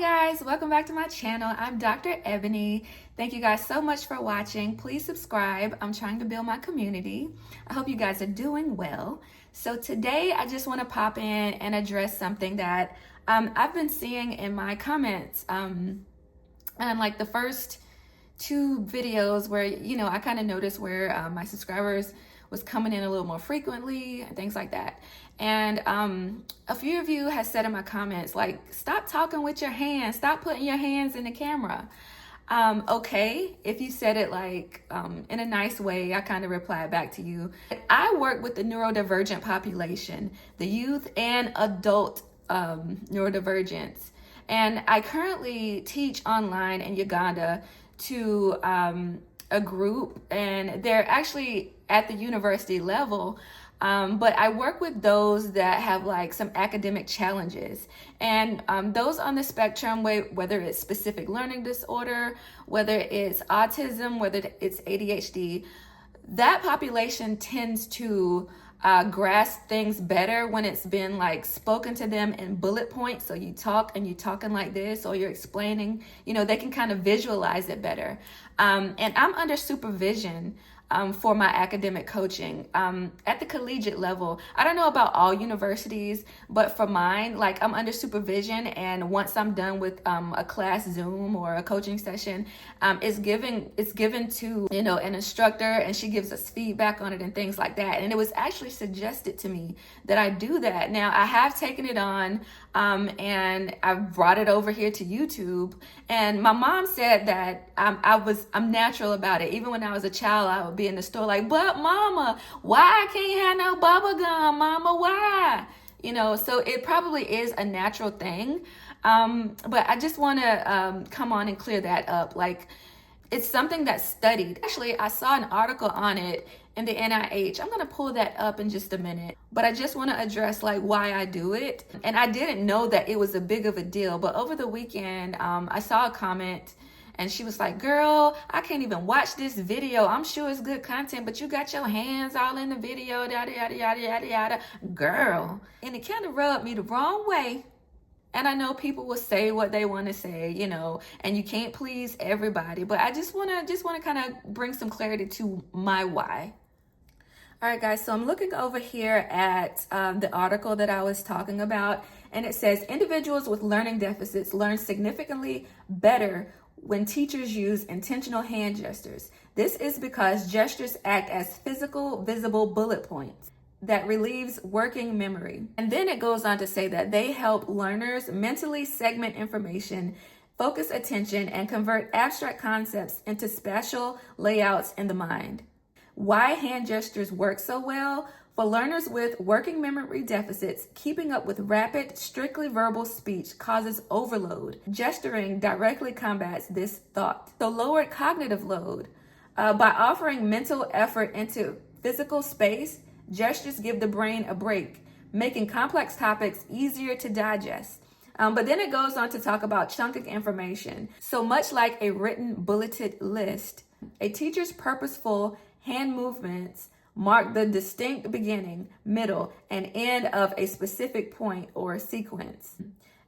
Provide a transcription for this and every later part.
guys, welcome back to my channel. I'm Dr. Ebony. Thank you guys so much for watching. Please subscribe. I'm trying to build my community. I hope you guys are doing well. So today I just want to pop in and address something that I've been seeing in my comments. And like the first two videos where, I kind of noticed where my subscribers was coming in a little more frequently and things like that. And a few of you have said in my comments, like, stop talking with your hands, stop putting your hands in the camera. Okay, if you said it like in a nice way, I kind of replied back to you. I work with the neurodivergent population, the youth and adult neurodivergents. And I currently teach online in Uganda to a group, and they're actually at the university level. But I work with those that have like some academic challenges, and those on the spectrum, whether it's specific learning disorder, whether it's autism, whether it's ADHD, that population tends to grasp things better when it's been like spoken to them in bullet points. So you talk and you're talking like this, or you're explaining, they can kind of visualize it better. And I'm under supervision for my academic coaching at the collegiate level. I don't know about all universities, but for mine, like, I'm under supervision, and once I'm done with a class Zoom or a coaching session, it's given to an instructor, and she gives us feedback on it and things like that. And it was actually suggested to me that I do that. Now I have taken it on and I've brought it over here to YouTube, and my mom said that I'm natural about it. Even when I was a child, I would be in the store like, but mama, why I can't have no bubble gum, mama, why? So it probably is a natural thing. But I just want to come on and clear that up. Like, it's something that's studied. Actually, I saw an article on it in the NIH. I'm going to pull that up in just a minute, but I just want to address like why I do it. And I didn't know that it was a big of a deal, but over the weekend, I saw a comment, and she was like, girl, I can't even watch this video. I'm sure it's good content, but you got your hands all in the video, yada, yada, yada, yada, yada. Girl. And it kind of rubbed me the wrong way. And I know people will say what they want to say, and you can't please everybody. But I just want to kind of bring some clarity to my why. All right, guys, so I'm looking over here at the article that I was talking about, and it says individuals with learning deficits learn significantly better when teachers use intentional hand gestures. This is because gestures act as physical, visible bullet points that relieves working memory. And then it goes on to say that they help learners mentally segment information, focus attention, and convert abstract concepts into spatial layouts in the mind. Why hand gestures work so well? For learners with working memory deficits, keeping up with rapid, strictly verbal speech causes overload. Gesturing directly combats this thought. So lowered cognitive load. By offering mental effort into physical space, gestures give the brain a break, making complex topics easier to digest. But then it goes on to talk about chunking information. So much like a written bulleted list, a teacher's purposeful hand movements mark the distinct beginning, middle, and end of a specific point or sequence.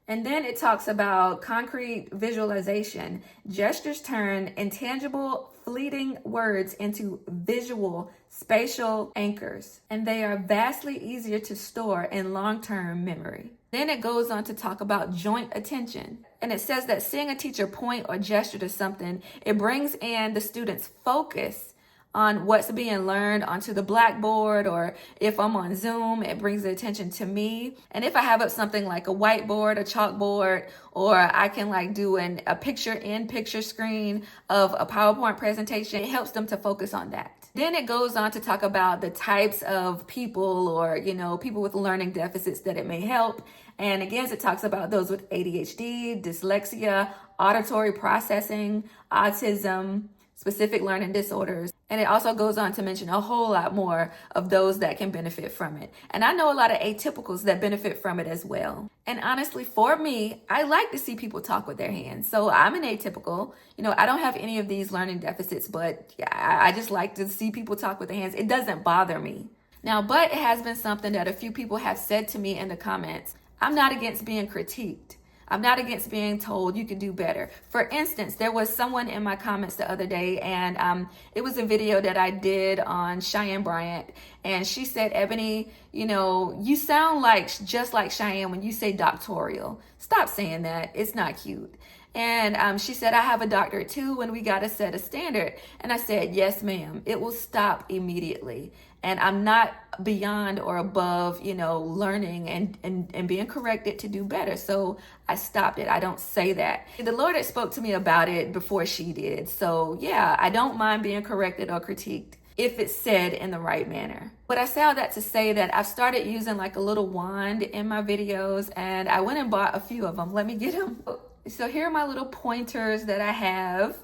And then it talks about concrete visualization. Gestures turn intangible, fleeting words into visual, spatial anchors, and they are vastly easier to store in long-term memory. Then it goes on to talk about joint attention. And it says that seeing a teacher point or gesture to something, it brings in the student's focus on what's being learned onto the blackboard, or if I'm on Zoom, it brings the attention to me. And if I have up something like a whiteboard, a chalkboard, or I can like do a picture-in-picture screen of a PowerPoint presentation, it helps them to focus on that. Then it goes on to talk about the types of people, or, people with learning deficits that it may help. And again, it talks about those with ADHD, dyslexia, auditory processing, autism, specific learning disorders. And it also goes on to mention a whole lot more of those that can benefit from it. And I know a lot of atypicals that benefit from it as well. And honestly, for me, I like to see people talk with their hands. So I'm an atypical. I don't have any of these learning deficits, but I just like to see people talk with their hands. It doesn't bother me. Now, but it has been something that a few people have said to me in the comments. I'm not against being critiqued. I'm not against being told you can do better. For instance, there was someone in my comments the other day, and it was a video that I did on Cheyenne Bryant, and she said, Ebony, you know, you sound like just like Cheyenne when you say doctoral. Stop saying that. It's not cute. And she said, I have a doctorate too, when we got to set a standard. And I said, yes, ma'am. It will stop immediately. And I'm not beyond or above, you know, learning and being corrected to do better. So I stopped it. I don't say that. The Lord had spoke to me about it before she did. So yeah, I don't mind being corrected or critiqued if it's said in the right manner. But I say all that to say that I've started using like a little wand in my videos, and I went and bought a few of them. Let me get them. So here are my little pointers that I have.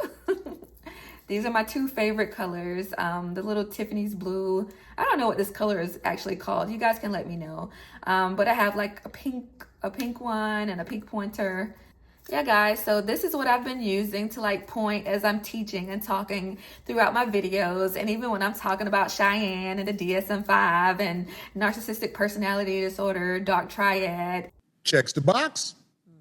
These are my two favorite colors, the little Tiffany's blue. I don't know what this color is actually called. You guys can let me know. But I have like a pink one and a pink pointer. Yeah, guys, so this is what I've been using to like point as I'm teaching and talking throughout my videos. And even when I'm talking about Cheyenne and the DSM-5 and narcissistic personality disorder, dark triad. Checks the box.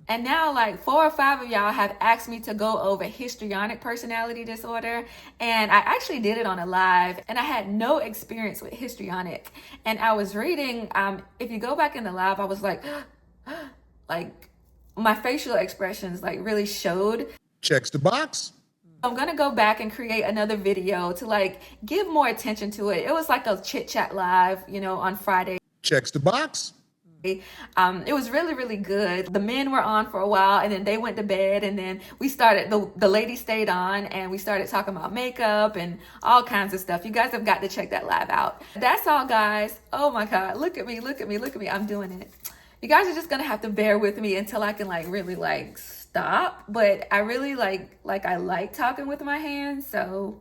And now like 4 or 5 of y'all have asked me to go over histrionic personality disorder. And I actually did it on a live, and I had no experience with histrionic. And I was reading, if you go back in the live, I was like, like my facial expressions like really showed. Checks the box. I'm gonna go back and create another video to like give more attention to it. It was like a chit chat live, you know, on Friday. Checks the box. It was really, really good. The men were on for a while, and then they went to bed, and then we started, the ladies stayed on, and we started talking about makeup and all kinds of stuff. You guys have got to check that live out. That's all, guys. Oh my God, look at me, look at me, look at me. I'm doing it. You guys are just gonna have to bear with me until I can like really like stop. But I really I like talking with my hands, so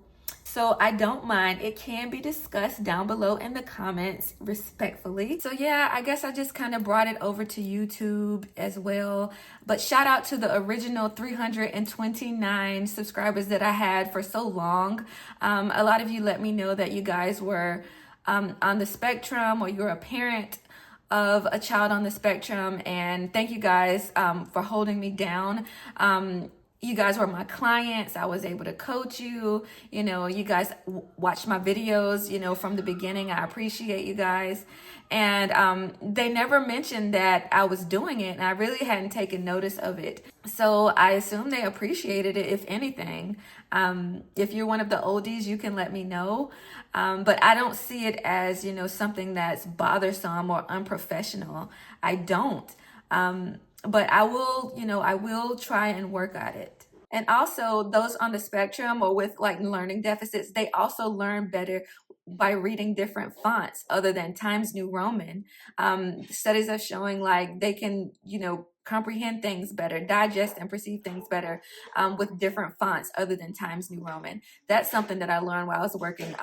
I don't mind. It can be discussed down below in the comments respectfully. So yeah, I guess I just kind of brought it over to YouTube as well. But shout out to the original 329 subscribers that I had for so long. A lot of you let me know that you guys were on the spectrum, or you're a parent of a child on the spectrum, and thank you guys for holding me down. You guys were my clients. I was able to coach you. You know, you guys watched my videos, you know, from the beginning. I appreciate you guys. And they never mentioned that I was doing it, and I really hadn't taken notice of it. So I assume they appreciated it, if anything. If you're one of the oldies, you can let me know. But I don't see it as, you know, something that's bothersome or unprofessional. I don't. But I will, you know, I will try and work at it. And also those on the spectrum or with like learning deficits, they also learn better by reading different fonts other than Times New Roman. Studies are showing like they can, you know, comprehend things better, digest and perceive things better with different fonts other than Times New Roman. That's something that I learned while I was working,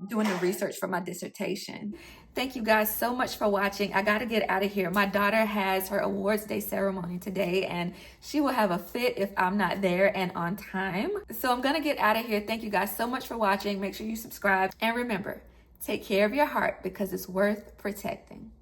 doing the research for my dissertation. Thank you guys so much for watching. I gotta get out of here. My daughter has her awards day ceremony today, and she will have a fit if I'm not there and on time. So I'm gonna get out of here. Thank you guys so much for watching. Make sure you subscribe, and remember, take care of your heart because it's worth protecting.